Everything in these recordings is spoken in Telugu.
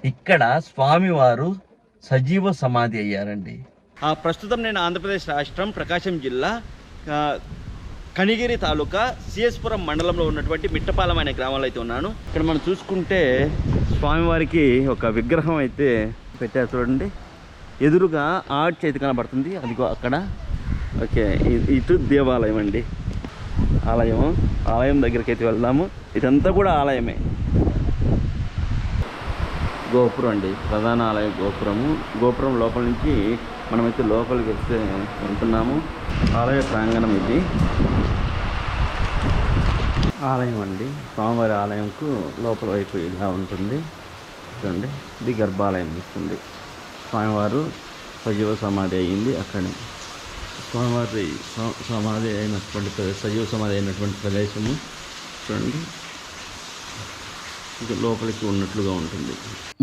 ఇక్కడ స్వామివారు సజీవ సమాధి అయ్యారండి. ప్రస్తుతం నేను ఆంధ్రప్రదేశ్ రాష్ట్రం ప్రకాశం జిల్లా ఆ, కనిగిరి తాలూకా సిఎస్పురం మండలంలో ఉన్నటువంటి మిట్టపాలెం అనే గ్రామంలో అయితే ఉన్నాను. ఇక్కడ మనం చూసుకుంటే స్వామివారికి ఒక విగ్రహం అయితే పెట్టారు చూడండి. ఎదురుగా ఆర్చ్ అయితే కనబడుతుంది, అదిగో అక్కడ. ఓకే, ఇటు దేవాలయం అండి, ఆలయం దగ్గరికి అయితే వెళ్దాము. ఇదంతా కూడా ఆలయమే. గోపురం అండి, ప్రధాన ఆలయ గోపురం లోపల నుంచి మనమైతే లోపలికి వస్తే వెళ్తున్నాము. ఆలయ ప్రాంగణం ఇది. ఆలయం అండి, స్వామివారి ఆలయంకు లోపల వైపు ఇలా ఉంటుంది చూడండి. ఇది గర్భాలయం ఇస్తుంది. స్వామివారు సజీవ సమాధి అయ్యింది అక్కడే. స్వామివారి సమాధి అయినటువంటి సజీవ సమాధి అయినటువంటి ప్రదేశము చూడండి, ఇంకా లోపలికి ఉన్నట్లుగా ఉంటుంది.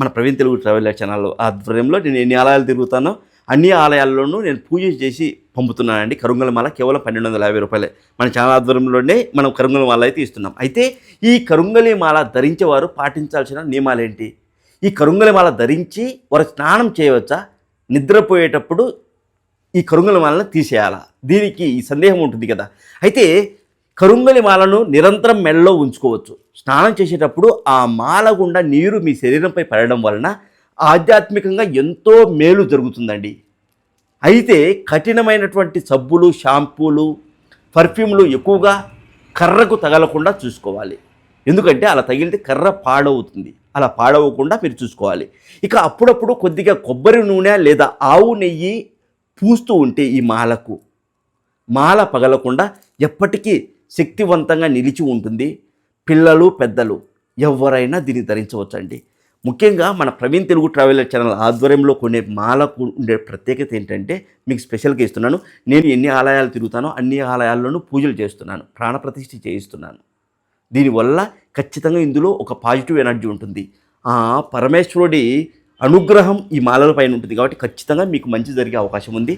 మన ప్రవీణ్ తెలుగు ట్రావెల్ ఛానల్ ఆధ్వర్యంలో నేను ఎన్ని ఆలయాలు తిరుగుతానో అన్ని ఆలయాల్లోనూ నేను పూజ చేసి పంపుతున్నానండి. కరుంగల మాల కేవలం 1250 రూపాయలే. మన ఛానల్ ఆధ్వర్యంలోనే మనం కరుంగల మాల అయితే ఇస్తున్నాం. అయితే ఈ కరుంగలి మాల ధరించేవారు పాటించాల్సిన నియమాలేంటి? ఈ కరుంగలి మాల ధరించి వారు స్నానం చేయవచ్చా? నిద్రపోయేటప్పుడు ఈ కరుంగలి మాలను తీసేయాలా? దీనికి ఈ సందేహం ఉంటుంది కదా. అయితే కరుంగలి మాలను నిరంతరం మెడలో ఉంచుకోవచ్చు. స్నానం చేసేటప్పుడు ఆ మాల గుండా నీరు మీ శరీరంపై పడడం వలన ఆధ్యాత్మికంగా ఎంతో మేలు జరుగుతుందండి. అయితే కఠినమైనటువంటి సబ్బులు, షాంపూలు, పర్ఫ్యూమ్లు ఎక్కువగా కర్రకు తగలకుండా చూసుకోవాలి. ఎందుకంటే అలా తగిలితే కర్ర పాడవుతుంది. అలా పాడవకుండా మీరు చూసుకోవాలి. ఇక అప్పుడప్పుడు కొద్దిగా కొబ్బరి నూనె లేదా ఆవు నెయ్యి పూస్తూ ఉంటే ఈ మాలకు మాల పగలకుండా ఎప్పటికీ శక్తివంతంగా నిలిచి ఉంటుంది. పిల్లలు, పెద్దలు ఎవరైనా దీన్ని ధరించవచ్చండి. ముఖ్యంగా మన ప్రవీణ్ తెలుగు ట్రావెలర్ ఛానల్ ఆధ్వర్యంలో కొనే మాలకు ఉండే ప్రత్యేకత ఏంటంటే మీకు స్పెషల్గా ఇస్తున్నాను. నేను ఎన్ని ఆలయాలు తిరుగుతానో అన్ని ఆలయాల్లోనూ పూజలు చేస్తున్నాను, ప్రాణప్రతిష్ఠ చేయిస్తున్నాను. దీనివల్ల ఖచ్చితంగా ఇందులో ఒక పాజిటివ్ ఎనర్జీ ఉంటుంది. పరమేశ్వరుడి అనుగ్రహం ఈ మాలల పైన ఉంటుంది కాబట్టి ఖచ్చితంగా మీకు మంచి జరిగే అవకాశం ఉంది.